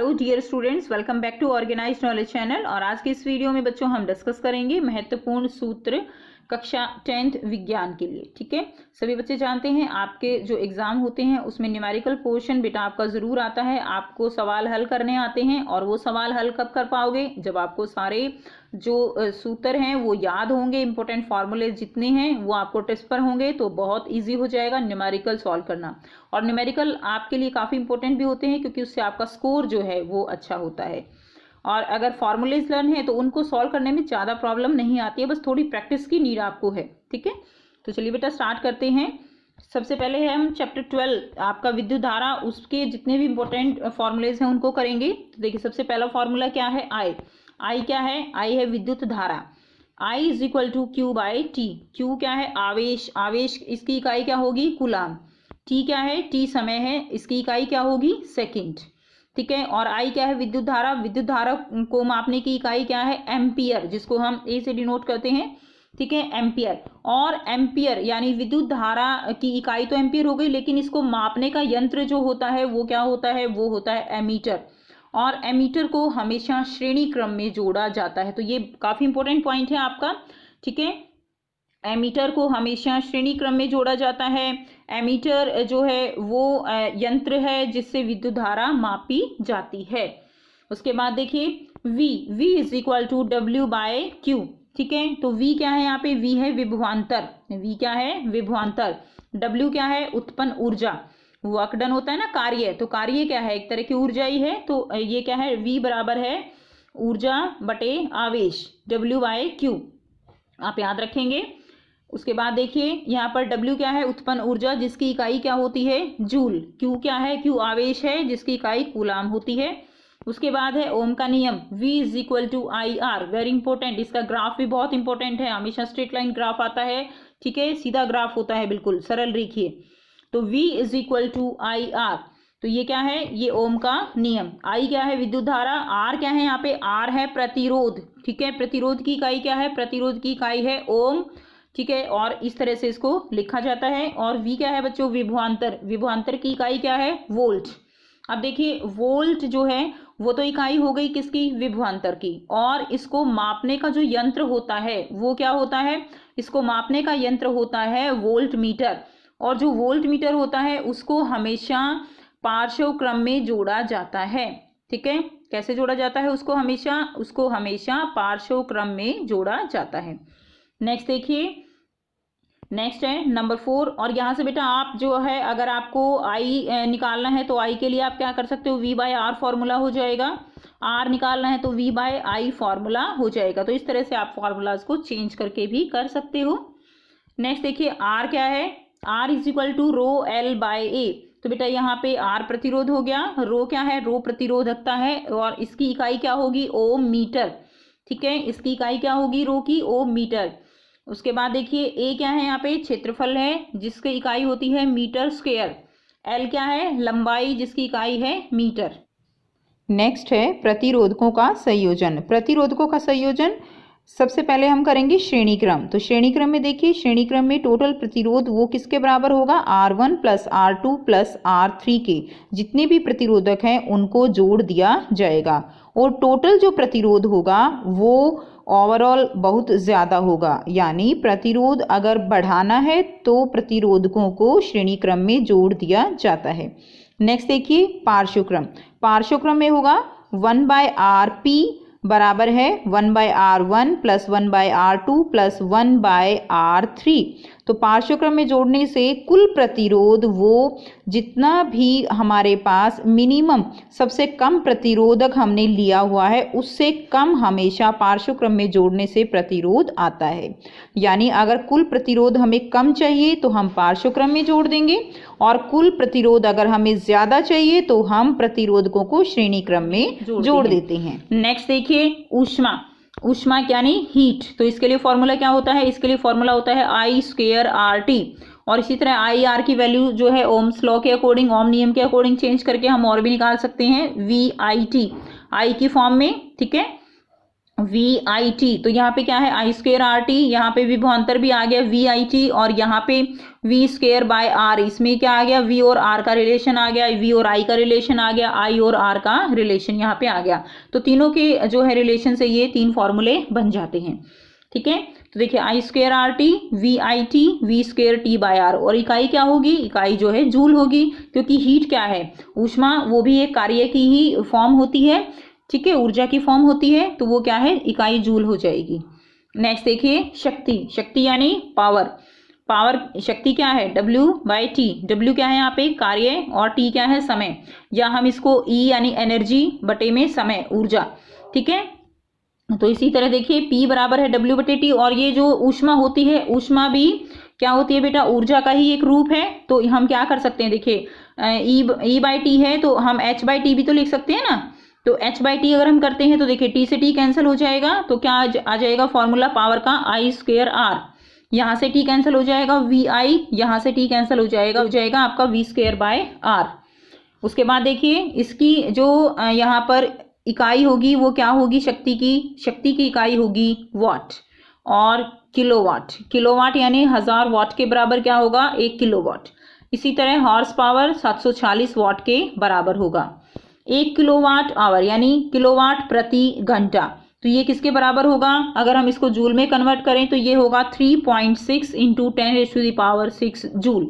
Hello dear students, welcome back to organised knowledge channel. और आज के इस वीडियो में बच्चों हम डिस्कस करेंगे महत्वपूर्ण सूत्र कक्षा 10th विज्ञान के लिए। ठीक है, सभी बच्चे जानते हैं आपके जो एग्जाम होते हैं उसमें न्यूमेरिकल पोर्शन बेटा आपका जरूर आता है, आपको सवाल हल करने आते हैं। और वो सवाल हल कब कर पाओगे? जब आपको सारे जो सूत्र हैं वो याद होंगे, इंपॉर्टेंट फार्मूले जितने हैं वो आपको टेस्ट पर होंगे, तो बहुत ईजी हो जाएगा न्यूमेरिकल सॉल्व करना। और न्यूमेरिकल आपके लिए काफ़ी इंपॉर्टेंट भी होते हैं क्योंकि उससे आपका स्कोर जो है वो अच्छा होता है। और अगर फार्मूलेज लर्न है तो उनको सॉल्व करने में ज़्यादा प्रॉब्लम नहीं आती है, बस थोड़ी प्रैक्टिस की नीड आपको है। ठीक है, तो चलिए बेटा स्टार्ट करते हैं। सबसे पहले है हम चैप्टर 12 आपका विद्युत धारा, उसके जितने भी इंपॉर्टेंट फार्मूलेज हैं उनको करेंगे। तो देखिए सबसे पहला फार्मूला क्या है? आई क्या है? आई है विद्युत धारा। I is equal to Q by T. Q क्या है? आवेश। आवेश इसकी इकाई क्या होगी? कूलाम। टी क्या है? टी समय है, इसकी इकाई क्या होगी? सेकंड। ठीक है, और आई क्या है? विद्युत धारा। विद्युत धारा को मापने की इकाई क्या है? एम्पियर, जिसको हम ए से डिनोट करते हैं। ठीक है, एम्पियर। और एम्पियर यानी विद्युत धारा की इकाई तो एम्पियर हो गई, लेकिन इसको मापने का यंत्र जो होता है वो क्या होता है? वो होता है एमीटर। और एमीटर को हमेशा श्रेणी क्रम में जोड़ा जाता है, तो ये काफी इंपॉर्टेंट पॉइंट है आपका। ठीक है, एमीटर को हमेशा श्रेणी क्रम में जोड़ा जाता है। एमीटर जो है वो यंत्र है जिससे विद्युत धारा मापी जाती है। उसके बाद देखिए V is equal to W by Q। ठीक है, तो V क्या है यहाँ पे? V है विभवांतर। V क्या है? विभवांतर। W क्या है? उत्पन्न ऊर्जा। वर्क डन होता है ना, कार्य, तो कार्य क्या है? एक तरह की ऊर्जा ही है, तो ये क्या है? V बराबर है ऊर्जा बटे आवेश, W बाय Q, आप याद रखेंगे। उसके बाद देखिए यहाँ पर W क्या है? उत्पन्न ऊर्जा, जिसकी इकाई क्या होती है? जूल। Q क्या है? Q आवेश है, जिसकी इकाई कूलाम होती है। उसके बाद है ओम का नियम, V is equal to I R. Very important, इसका ग्राफ भी बहुत इंपॉर्टेंट है, हमेशा स्ट्रेट लाइन ग्राफ आता है। ठीक है, सीधा ग्राफ होता है, बिल्कुल सरल रेखीय। तो V is equal to I R, तो ये क्या है? ये ओम का नियम। I क्या है? विद्युत धारा। R क्या है यहाँ पे? R है प्रतिरोध। ठीक है, प्रतिरोध की इकाई क्या है? प्रतिरोध की इकाई है ओम। ठीक है, और इस तरह से इसको लिखा जाता है। और V क्या है बच्चों? विभवांतर। विभवांतर की इकाई क्या है? वोल्ट। अब देखिए वोल्ट जो है वो तो इकाई हो गई किसकी? विभवांतर की। और इसको मापने का जो यंत्र होता है वो क्या होता है? इसको मापने का यंत्र होता है वोल्ट मीटर। और जो वोल्ट मीटर होता है उसको हमेशा पार्श्व क्रम में जोड़ा जाता है। ठीक है, कैसे जोड़ा जाता है? उसको हमेशा पार्श्व क्रम में जोड़ा जाता है। नेक्स्ट देखिए, नेक्स्ट है नंबर 4। और यहाँ से बेटा आप जो है अगर आपको आई निकालना है तो आई के लिए आप क्या कर सकते हो? V बाय आर फॉर्मूला हो जाएगा। R निकालना है तो V बाय आई फॉर्मूला हो जाएगा। तो इस तरह से आप फॉर्मूलाज को चेंज करके भी कर सकते हो। नेक्स्ट देखिए R क्या है? R is equal to rho L by A। तो बेटा यहाँ पे R प्रतिरोध हो गया, रो क्या है? रो प्रतिरोधकता है, और इसकी इकाई क्या होगी? ओम मीटर। ठीक है, इसकी इकाई क्या होगी? रो की? ओम मीटर। उसके बाद देखिए A क्या है? यहाँ पे क्षेत्रफल है, जिसकी इकाई होती है मीटर स्क्वायर। L क्या है? लंबाई, जिसकी इकाई है मीटर। नेक्स्ट है प्रतिरोधकों का संयोजन। प्रतिरोधकों का संयोजन सबसे पहले हम करेंगे श्रेणी क्रम। तो श्रेणी क्रम में देखिए, श्रेणी क्रम में टोटल प्रतिरोध वो किसके बराबर होगा? R1 plus R2 plus R3 के जितने भी प्रतिरोधक हैं उनको जोड़ दिया जाएगा। और टोटल जो प्रतिरोध होगा वो ओवरऑल बहुत ज़्यादा होगा, यानी प्रतिरोध अगर बढ़ाना है तो प्रतिरोधकों को श्रेणी क्रम में जोड़ दिया जाता है। नेक्स्ट देखिए पार्श्व क्रम। पार्श्व क्रम में होगा 1 बाय आर पी बराबर है 1 by R1 plus 1 by R2 plus 1 by R3। तो पार्श्व क्रम में जोड़ने से कुल प्रतिरोध वो जितना भी हमारे पास मिनिमम सबसे कम प्रतिरोधक हमने लिया हुआ है उससे कम हमेशा पार्श्व क्रम में जोड़ने से प्रतिरोध आता है। यानी अगर कुल प्रतिरोध हमें कम चाहिए तो हम पार्श्व क्रम में जोड़ देंगे, और कुल प्रतिरोध अगर हमें ज़्यादा चाहिए तो हम प्रतिरोधकों को श्रेणी क्रम में जोड़ देते हैं। नेक्स्ट देखिए ऊष्मा। ऊष्मा यानी हीट, तो इसके लिए फॉर्मूला क्या होता है? इसके लिए फॉर्मूला होता है I स्क्वायर RT। और इसी तरह आई आर की वैल्यू जो है ओम्स लॉ के अकॉर्डिंग, ओम नियम के अकॉर्डिंग चेंज करके हम और भी निकाल सकते हैं VIT, आई की फॉर्म में। ठीक है, VIT, तो यहाँ पे क्या है I²RT, यहाँ पे विभवांतर भी आ गया VIT, और यहाँ पे V²/R, इसमें क्या आ गया V और R का रिलेशन आ गया, V और I का रिलेशन आ गया, I और R का रिलेशन यहाँ पे आ गया। तो तीनों के जो है रिलेशन से ये 3 फॉर्मूले बन जाते हैं। ठीक है, तो देखिए I²RT, VIT, V²T/R, और इकाई क्या होगी, इकाई जो है जूल होगी, क्योंकि हीट क्या है, ऊष्मा, वो भी एक कार्य की ही फॉर्म होती है। ठीक है, ऊर्जा की फॉर्म होती है, तो वो क्या है, इकाई जूल हो जाएगी। नेक्स्ट देखिए शक्ति, शक्ति यानी पावर, पावर शक्ति क्या है W/T, W क्या है यहाँ पे कार्य, और T क्या है समय, या हम इसको E यानी एनर्जी बटे में समय ऊर्जा। ठीक है, तो इसी तरह देखिए P बराबर है W/T, और ये जो ऊष्मा होती है, ऊष्मा भी क्या होती है बेटा, ऊर्जा का ही एक रूप है। तो हम क्या कर सकते हैं, देखिए E/T है तो हम H/T भी तो लिख सकते हैं ना। तो H/T अगर हम करते हैं तो देखिए T से T कैंसिल हो जाएगा, तो क्या आ जाएगा फॉर्मूला पावर का I²R, यहाँ से T कैंसिल हो जाएगा VI, यहाँ से T कैंसिल हो जाएगा आपका V²/R। उसके बाद देखिए इसकी जो यहाँ पर इकाई होगी वो क्या होगी, शक्ति की इकाई होगी वाट और किलोवाट। किलोवाट यानी 1000 वाट के बराबर क्या होगा, 1 किलोवाट। इसी तरह हॉर्स पावर 740 वाट के बराबर होगा। 1 किलोवाट आवर यानी किलोवाट प्रति घंटा, तो ये किसके बराबर होगा, अगर हम इसको जूल में कन्वर्ट करें तो ये होगा 3.6 इंटू 10⁻6 जूल।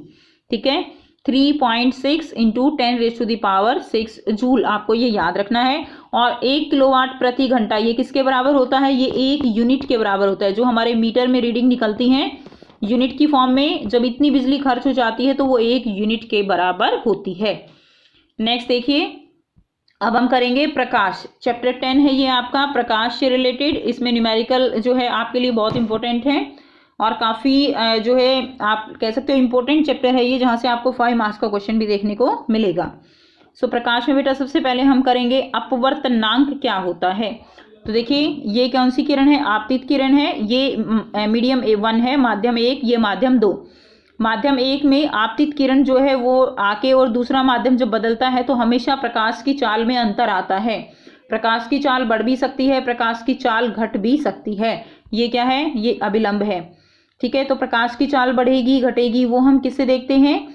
ठीक है, 3.6 इंटू 10⁻6 जूल, आपको ये याद रखना है। और 1 किलोवाट प्रति घंटा ये किसके बराबर होता है, ये 1 यूनिट के बराबर होता है। जो हमारे मीटर में रीडिंग निकलती हैं यूनिट की फॉर्म में, जब इतनी बिजली खर्च हो जाती है तो वो 1 यूनिट के बराबर होती है। नेक्स्ट देखिए, अब हम करेंगे प्रकाश, चैप्टर 10 है ये आपका, प्रकाश से रिलेटेड। इसमें न्यूमेरिकल जो है आपके लिए बहुत इंपॉर्टेंट है, और काफ़ी जो है आप कह सकते हो इंपॉर्टेंट चैप्टर है ये, जहाँ से आपको 5 मार्क्स का क्वेश्चन भी देखने को मिलेगा। सो प्रकाश में बेटा सबसे पहले हम करेंगे अपवर्तनांक क्या होता है। तो देखिए ये कौन सी किरण है, आपतित किरण है, ये मीडियम 1 है, माध्यम 1, ये माध्यम 2। माध्यम 1 में आपतित किरण जो है वो आके और दूसरा माध्यम जब बदलता है तो हमेशा प्रकाश की चाल में अंतर आता है। प्रकाश की चाल बढ़ भी सकती है, प्रकाश की चाल घट भी सकती है। ये क्या है, ये अभिलंब है। ठीक है, तो प्रकाश की चाल बढ़ेगी घटेगी वो हम किससे देखते हैं,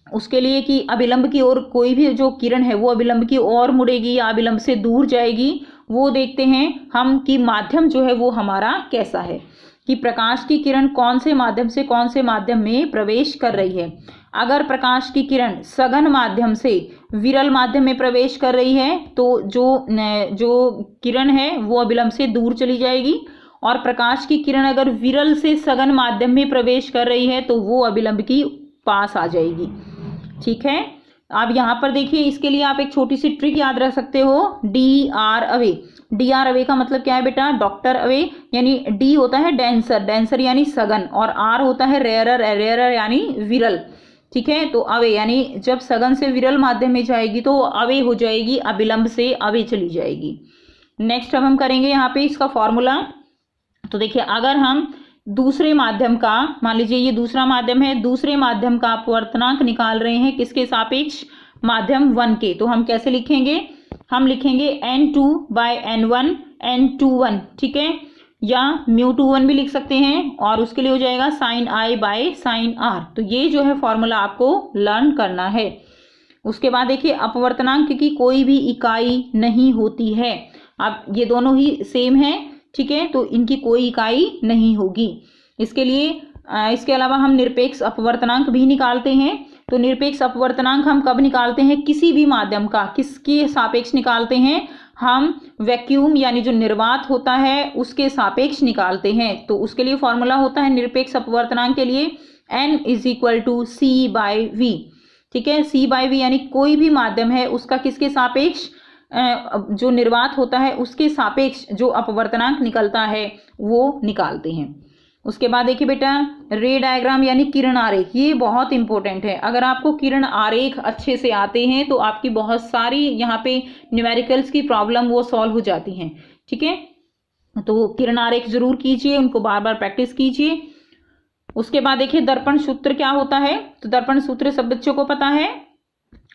उसके लिए कि अभिलंब की ओर कोई भी जो किरण है वो अभिलंब की ओर मुड़ेगी या अभिलंब से दूर जाएगी, वो देखते हैं हम कि माध्यम जो है वो हमारा कैसा है, कि प्रकाश की किरण कौन से माध्यम से कौन से माध्यम में प्रवेश कर रही है। अगर प्रकाश की किरण सघन माध्यम से विरल माध्यम में प्रवेश कर रही है तो जो किरण है वो अभिलंब से दूर चली जाएगी, और प्रकाश की किरण अगर विरल से सघन माध्यम में प्रवेश कर रही है तो वो अभिलंब की पास आ जाएगी। ठीक है, अब यहाँ पर देखिए इसके लिए आप एक छोटी सी ट्रिक याद रख सकते हो, DR अवे। DR अवे का मतलब क्या है बेटा, डॉक्टर अवे, यानी D होता है डेंसर, डेंसर यानी सघन, और R होता है रेयरर, रेयरर यानी विरल। ठीक है, तो अवे यानी जब सघन से विरल माध्यम में जाएगी तो अवे हो जाएगी, अभिलंब से अवे चली जाएगी। नेक्स्ट अब हम करेंगे यहाँ पे इसका फॉर्मूला। तो देखिए अगर हम दूसरे माध्यम का, मान लीजिए ये दूसरा माध्यम है, दूसरे माध्यम का अपवर्तनांक निकाल रहे हैं किसके सापेक्ष, माध्यम 1 के, तो हम कैसे लिखेंगे, हम लिखेंगे N2/N1 N21। ठीक है, या μ21 भी लिख सकते हैं, और उसके लिए हो जाएगा sin I/sin R। तो ये जो है फॉर्मूला आपको लर्न करना है। उसके बाद देखिए अपवर्तनांक की कोई भी इकाई नहीं होती है। अब ये दोनों ही सेम है, ठीक है, तो इनकी कोई इकाई नहीं होगी। इसके लिए इसके अलावा हम निरपेक्ष अपवर्तनांक भी निकालते हैं। तो निरपेक्ष अपवर्तनांक हम कब निकालते हैं, किसी भी माध्यम का किसके सापेक्ष निकालते हैं, हम वैक्यूम यानी जो निर्वात होता है उसके सापेक्ष निकालते हैं। तो उसके लिए फॉर्मूला होता है निरपेक्ष अपवर्तनांक के लिए N = C/V। ठीक है, C/V यानी कोई भी माध्यम है उसका किसके सापेक्ष, जो निर्वात होता है उसके सापेक्ष जो अपवर्तनांक निकलता है वो निकालते हैं। उसके बाद देखिए बेटा रे डायग्राम यानी किरण आरेख, ये बहुत इंपॉर्टेंट है। अगर आपको किरण आरेख अच्छे से आते हैं तो आपकी बहुत सारी यहाँ पे न्यूमेरिकल्स की प्रॉब्लम वो सॉल्व हो जाती हैं। ठीक है, तो किरण आरेख जरूर कीजिए, उनको बार बार प्रैक्टिस कीजिए। उसके बाद देखिए दर्पण सूत्र क्या होता है, तो दर्पण सूत्र सब बच्चों को पता है,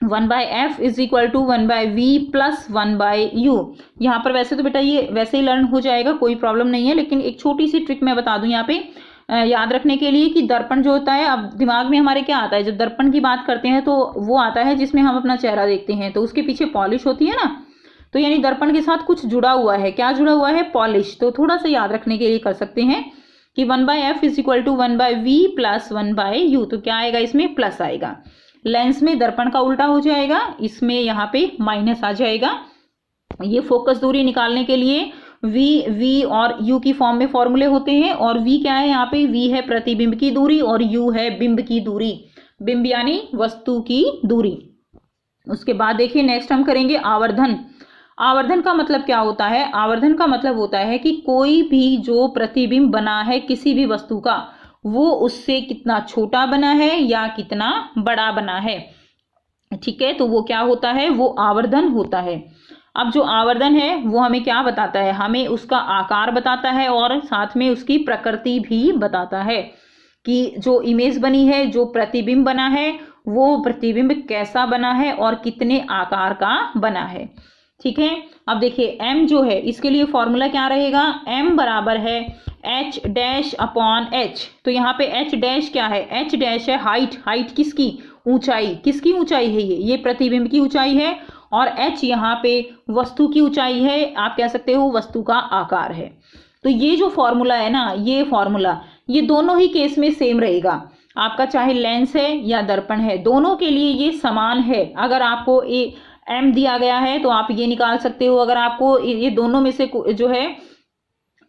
1/f is equal to 1/v plus 1/u। यहाँ पर वैसे तो बेटा ये वैसे ही लर्न हो जाएगा, कोई प्रॉब्लम नहीं है, लेकिन एक छोटी सी ट्रिक मैं बता दूं यहाँ पे याद रखने के लिए कि दर्पण जो होता है, अब दिमाग में हमारे क्या आता है जब दर्पण की बात करते हैं, तो वो आता है जिसमें हम अपना चेहरा देखते हैं, तो उसके पीछे पॉलिश होती है ना, तो यानी दर्पण के साथ कुछ जुड़ा हुआ है। क्या जुड़ा हुआ है? पॉलिश। तो थोड़ा सा याद रखने के लिए कर सकते हैं कि 1/f is equal to 1/v plus 1/u। तो क्या आएगा इसमें? प्लस आएगा। लेंस में दर्पण का उल्टा हो जाएगा, इसमें यहाँ पे माइनस आ जाएगा। ये फोकस दूरी निकालने के लिए v और u की फॉर्म में फॉर्मूले होते हैं, और v क्या है यहाँ पे? v है प्रतिबिंब की दूरी और u है बिंब की दूरी, बिंब यानी वस्तु की दूरी। उसके बाद देखिए नेक्स्ट हम करेंगे आवर्धन। आवर्धन का मतलब क्या होता है? आवर्धन का मतलब होता है कि कोई भी जो प्रतिबिंब बना है किसी भी वस्तु का, वो उससे कितना छोटा बना है या कितना बड़ा बना है। ठीक है, तो वो क्या होता है? वो आवर्धन होता है। अब जो आवर्धन है वो हमें क्या बताता है? हमें उसका आकार बताता है और साथ में उसकी प्रकृति भी बताता है कि जो इमेज बनी है, जो प्रतिबिंब बना है, वो प्रतिबिंब कैसा बना है और कितने आकार का बना है। ठीक है, अब देखिए m जो है इसके लिए फॉर्मूला क्या रहेगा? m बराबर है h डैश अपॉन h। तो यहाँ पे h डैश क्या है? h डैश है हाइट। हाइट किसकी? ऊंचाई। किसकी ऊंचाई है? ये प्रतिबिंब की ऊंचाई है, और h यहाँ पे वस्तु की ऊंचाई है, आप कह सकते हो वस्तु का आकार है। तो ये जो फॉर्मूला है ना, ये फॉर्मूला ये दोनों ही केस में सेम रहेगा, आपका चाहे लेंस है या दर्पण है, दोनों के लिए ये समान है। अगर आपको m दिया गया है तो आप ये निकाल सकते हो, अगर आपको ये दोनों में से जो है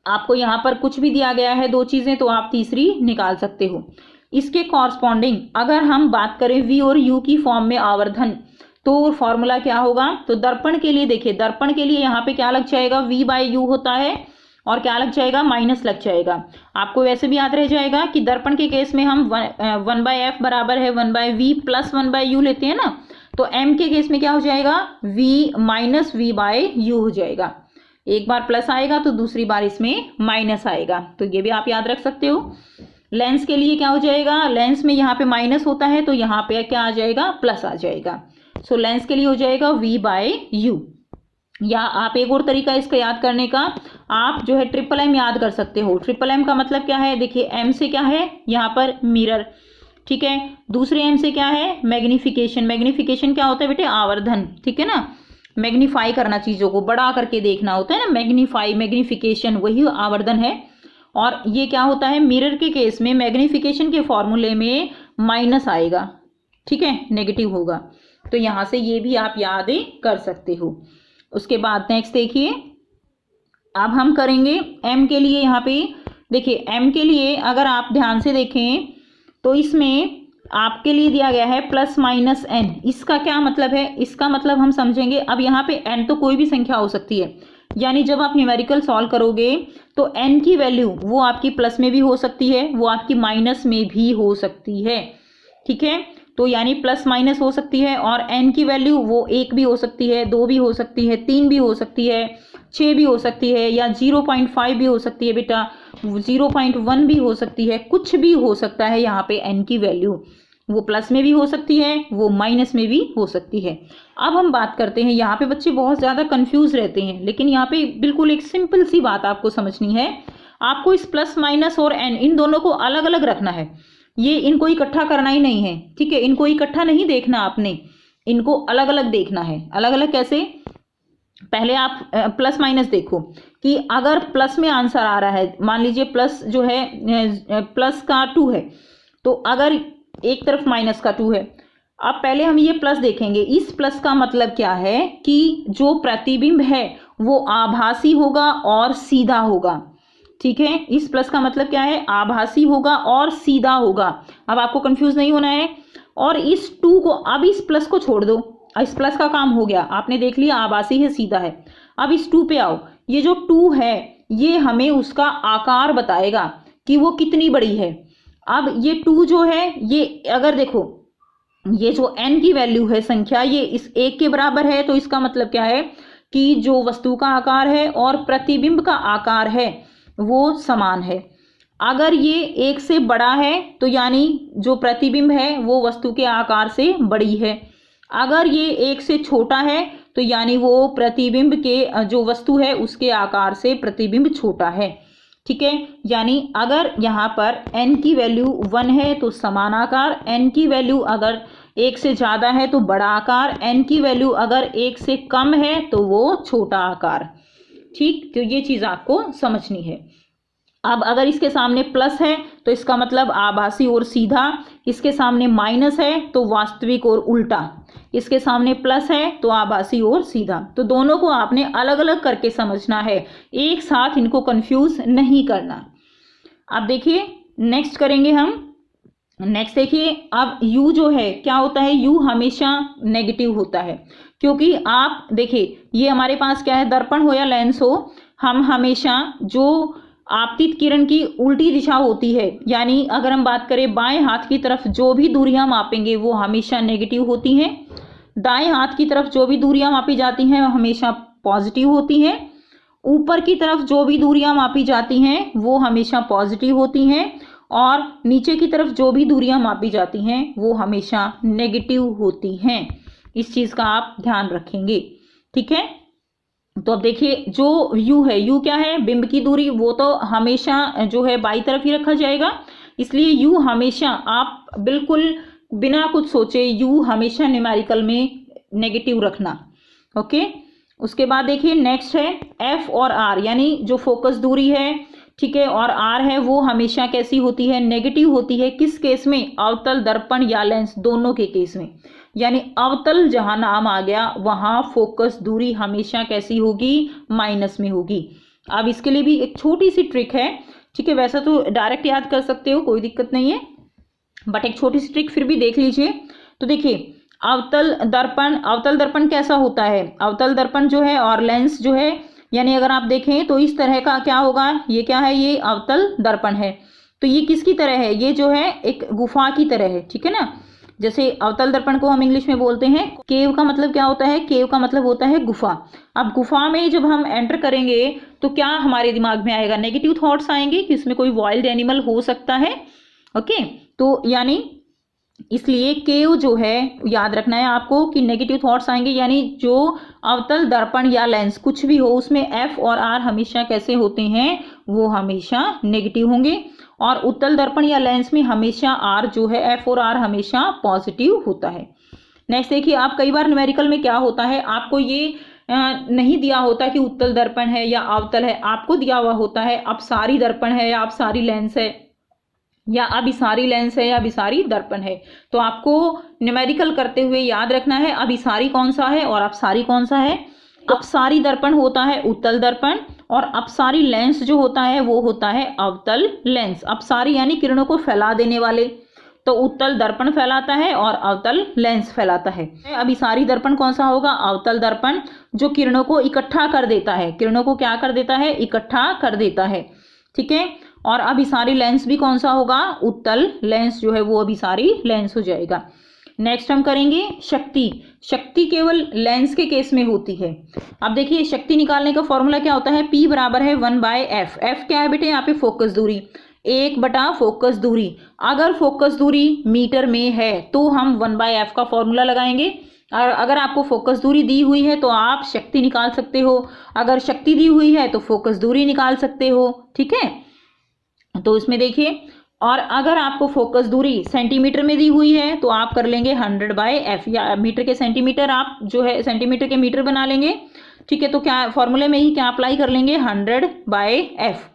आपको यहाँ पर कुछ भी दिया गया है, दो चीजें, तो आप तीसरी निकाल सकते हो। इसके कॉरस्पॉन्डिंग अगर हम बात करें v और u की फॉर्म में आवर्धन, तो फॉर्मूला क्या होगा? तो दर्पण के लिए देखिए, दर्पण के लिए यहाँ पे क्या लग जाएगा? v/u होता है, और क्या लग जाएगा? माइनस लग जाएगा। आपको वैसे भी याद रह जाएगा कि दर्पण के केस में हम 1/f बराबर है 1/v प्लस 1/u लेते हैं ना, तो m के केस में क्या हो जाएगा? v माइनस v/u हो जाएगा। एक बार प्लस आएगा तो दूसरी बार इसमें माइनस आएगा, तो ये भी आप याद रख सकते हो। लेंस के लिए क्या हो जाएगा? लेंस में यहाँ पे माइनस होता है, तो यहाँ पे क्या आ जाएगा? प्लस आ जाएगा। सो लेंस के लिए हो जाएगा v/u। या आप एक और तरीका इसका याद करने का, आप जो है ट्रिपल एम याद कर सकते हो। ट्रिपल एम का मतलब क्या है? देखिए m से क्या है यहाँ पर? मिरर। ठीक है, दूसरे m से क्या है? मैग्निफिकेशन। मैग्निफिकेशन क्या होता है बेटे? आवर्धन। ठीक है ना, मैग्नीफाई करना, चीजों को बड़ा करके देखना होता है ना, मैग्नीफाई, मैग्निफिकेशन, वही आवर्धन है। और ये क्या होता है? मिरर के केस में मैग्निफिकेशन के फॉर्मूले में माइनस आएगा, ठीक है, नेगेटिव होगा। तो यहां से ये भी आप याद कर सकते हो। उसके बाद नेक्स्ट देखिए, अब हम करेंगे m के लिए। यहाँ पे देखिए m के लिए अगर आप ध्यान से देखें तो इसमें आपके लिए दिया गया है प्लस माइनस n। इसका क्या मतलब है? इसका मतलब हम समझेंगे। अब यहाँ पे n तो कोई भी संख्या हो सकती है, यानी जब आप न्यूमेरिकल सॉल्व करोगे तो n की वैल्यू वो आपकी प्लस में भी हो सकती है, वो आपकी माइनस में भी हो सकती है। ठीक है, तो यानी प्लस माइनस हो सकती है, और n की वैल्यू वो 1 भी हो सकती है, 2 भी हो सकती है, 3 भी हो सकती है, 6 भी हो सकती है, या 0.5 भी हो सकती है बेटा, 0.1 भी हो सकती है, कुछ भी हो सकता है। यहाँ पे n की वैल्यू वो प्लस में भी हो सकती है, वो माइनस में भी हो सकती है। अब हम बात करते हैं, यहाँ पे बच्चे बहुत ज़्यादा कंफ्यूज रहते हैं, लेकिन यहाँ पे बिल्कुल एक सिंपल सी बात आपको समझनी है। आपको इस प्लस माइनस और n इन दोनों को अलग अलग रखना है, ये इनको इकट्ठा करना ही नहीं है। ठीक है, इनको इकट्ठा नहीं देखना आपने, इनको अलग अलग देखना है। अलग अलग कैसे? पहले आप प्लस माइनस देखो कि अगर प्लस में आंसर आ रहा है, मान लीजिए प्लस जो है प्लस का 2 है, तो अगर एक तरफ माइनस का 2 है, अब पहले हम ये प्लस देखेंगे। इस प्लस का मतलब क्या है कि जो प्रतिबिंब है वो आभासी होगा और सीधा होगा। ठीक है, इस प्लस का मतलब क्या है? आभासी होगा और सीधा होगा। अब आपको कंफ्यूज नहीं होना है। और इस 2 को, अब इस प्लस को छोड़ दो, इस प्लस का काम हो गया, आपने देख लिया आभासी है, सीधा है। अब इस 2 पे आओ, ये जो 2 है ये हमें उसका आकार बताएगा कि वो कितनी बड़ी है। अब ये 2 जो है, ये अगर देखो ये जो n की वैल्यू है, संख्या, ये इस 1 के बराबर है, तो इसका मतलब क्या है कि जो वस्तु का आकार है और प्रतिबिंब का आकार है वो समान है। अगर ये 1 से बड़ा है तो यानी जो प्रतिबिंब है वो वस्तु के आकार से बड़ी है। अगर ये 1 से छोटा है तो यानी वो प्रतिबिंब के जो वस्तु है उसके आकार से प्रतिबिंब छोटा है। ठीक है, यानी अगर यहाँ पर n की वैल्यू 1 है तो समान आकार, n की वैल्यू अगर 1 से ज़्यादा है तो बड़ा आकार, n की वैल्यू अगर 1 से कम है तो वो छोटा आकार। ठीक, तो ये चीज़ आपको समझनी है। अब अगर इसके सामने प्लस है तो इसका मतलब आभासी और सीधा, इसके सामने माइनस है तो वास्तविक और उल्टा, इसके सामने प्लस है तो आभासी और सीधा। तो दोनों को आपने अलग अलग करके समझना है, एक साथ इनको कंफ्यूज नहीं करना। अब देखिए नेक्स्ट करेंगे हम। नेक्स्ट देखिए, अब u जो है क्या होता है, u हमेशा नेगेटिव होता है, क्योंकि आप देखिए ये हमारे पास क्या है, दर्पण हो या लेंस हो, हम हमेशा जो आपतित किरण की उल्टी दिशा होती है, यानी अगर हम बात करें बाएं हाथ की तरफ जो भी दूरियां मापेंगे वो हमेशा नेगेटिव होती हैं, दाएं हाथ की तरफ जो भी दूरियां मापी जाती हैं वो हमेशा पॉजिटिव होती हैं, ऊपर की तरफ जो भी दूरियां मापी जाती हैं वो हमेशा पॉजिटिव होती हैं, और नीचे की तरफ जो भी दूरियां मापी जाती हैं वो हमेशा नेगेटिव होती हैं। इस चीज़ का आप ध्यान रखेंगे। ठीक है, तो अब देखिए जो u है, u क्या है, बिंब की दूरी, वो तो हमेशा जो है बाई तरफ ही रखा जाएगा, इसलिए u हमेशा आप बिल्कुल बिना कुछ सोचे u हमेशा न्यूमेरिकल में नेगेटिव रखना। ओके, उसके बाद देखिए नेक्स्ट है f और r, यानी जो फोकस दूरी है, ठीक है, और r है, वो हमेशा कैसी होती है, नेगेटिव होती है। किस केस में, अवतल दर्पण या लेंस, दोनों के केस में। यानी अवतल जहां नाम आ गया वहां फोकस दूरी हमेशा कैसी होगी, माइनस में होगी। अब इसके लिए भी एक छोटी सी ट्रिक है, ठीक है, वैसा तो डायरेक्ट याद कर सकते हो, कोई दिक्कत नहीं है, बट एक छोटी सी ट्रिक फिर भी देख लीजिए। तो देखिए अवतल दर्पण कैसा होता है, अवतल दर्पण जो है और लेंस जो है, यानी अगर आप देखें तो इस तरह का क्या होगा, ये क्या है, ये अवतल दर्पण है। तो ये किसकी तरह है, ये जो है एक गुफा की तरह है। ठीक है ना, जैसे अवतल दर्पण को हम इंग्लिश में बोलते हैं केव, का मतलब क्या होता है, केव का मतलब होता है गुफा। अब गुफा में जब हम एंटर करेंगे तो क्या हमारे दिमाग में आएगा, नेगेटिव थॉट्स आएंगे कि इसमें कोई वाइल्ड एनिमल हो सकता है। ओके, तो यानी इसलिए केव जो है याद रखना है आपको कि नेगेटिव थॉट्स आएंगे, यानी जो अवतल दर्पण या लेंस कुछ भी हो उसमें f और r हमेशा कैसे होते हैं, वो हमेशा नेगेटिव होंगे, और उत्तल दर्पण या लेंस में हमेशा r जो है, f और r हमेशा पॉजिटिव होता है। नेक्स्ट देखिए, आप कई बार न्यूमेरिकल में क्या होता है, आपको ये नहीं दिया होता कि उत्तल दर्पण है या अवतल है, आपको दिया हुआ होता है अपसारी दर्पण है या अपसारी लेंस है, या अभिसारी लेंस है या अभिसारी दर्पण है। तो आपको न्यूमेरिकल करते हुए याद रखना है अभिसारी कौन सा है और अपसारी कौन सा है। अपसारी दर्पण होता है उत्तल दर्पण, और अपसारी लेंस जो होता है वो होता है अवतल लेंस। अपसारी यानी किरणों को फैला देने वाले, तो उत्तल दर्पण फैलाता है और अवतल लेंस फैलाता है। अभिसारी दर्पण कौन सा होगा, अवतल दर्पण, जो किरणों को इकट्ठा कर देता है, किरणों को क्या कर देता है, इकट्ठा कर देता है। ठीक है, और अभिसारी लेंस भी कौन सा होगा, उत्तल लेंस जो है वो अभिसारी लेंस हो जाएगा। नेक्स्ट हम करेंगे शक्ति। शक्ति केवल लेंस के केस में होती है। अब देखिए शक्ति निकालने का फॉर्मूला क्या होता है, P बराबर है 1/f। f क्या है बेटे, यहाँ पे फोकस दूरी, 1/, फोकस दूरी। अगर फोकस दूरी मीटर में है तो हम 1/f का फॉर्मूला लगाएंगे, और अगर आपको फोकस दूरी दी हुई है तो आप शक्ति निकाल सकते हो, अगर शक्ति दी हुई है तो फोकस दूरी निकाल सकते हो। ठीक है, तो इसमें देखिए, और अगर आपको फोकस दूरी सेंटीमीटर में दी हुई है तो आप कर लेंगे 100/f, या मीटर के सेंटीमीटर आप जो है सेंटीमीटर के मीटर बना लेंगे। ठीक है, तो क्या फॉर्मूले में ही क्या अप्लाई कर लेंगे, 100/f।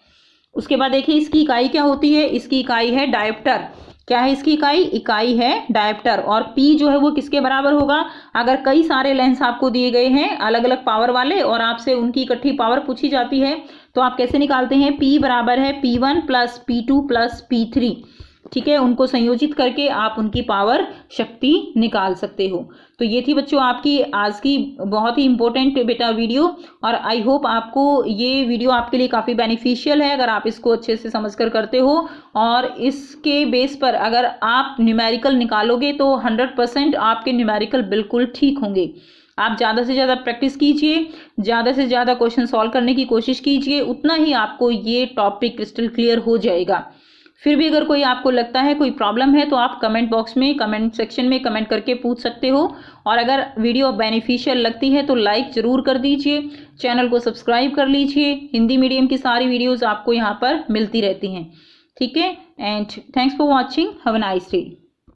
उसके बाद देखिए इसकी इकाई क्या होती है, इसकी इकाई है डायोप्टर। क्या है इसकी इकाई, इकाई है डायोप्टर। और P जो है वो किसके बराबर होगा, अगर कई सारे लेंस आपको दिए गए हैं अलग अलग पावर वाले और आपसे उनकी इकट्ठी पावर पूछी जाती है तो आप कैसे निकालते हैं, P बराबर है P1 + P2 + P3। ठीक है, उनको संयोजित करके आप उनकी पावर शक्ति निकाल सकते हो। तो ये थी बच्चों आपकी आज की बहुत ही इंपॉर्टेंट बेटा वीडियो, और आई होप आपको ये वीडियो आपके लिए काफ़ी बेनिफिशियल है अगर आप इसको अच्छे से समझकर करते हो, और इसके बेस पर अगर आप न्यूमेरिकल निकालोगे तो 100% आपके न्यूमेरिकल बिल्कुल ठीक होंगे। आप ज़्यादा से ज़्यादा प्रैक्टिस कीजिए, ज़्यादा से ज़्यादा क्वेश्चन सॉल्व करने की कोशिश कीजिए, उतना ही आपको ये टॉपिक क्रिस्टल क्लियर हो जाएगा। फिर भी अगर कोई आपको लगता है कोई प्रॉब्लम है तो आप कमेंट बॉक्स में, कमेंट सेक्शन में कमेंट करके पूछ सकते हो। और अगर वीडियो बेनिफिशियल लगती है तो लाइक ज़रूर कर दीजिए, चैनल को सब्सक्राइब कर लीजिए। हिंदी मीडियम की सारी वीडियोज़ आपको यहाँ पर मिलती रहती हैं, ठीक है। And thanks for watching, have a nice day.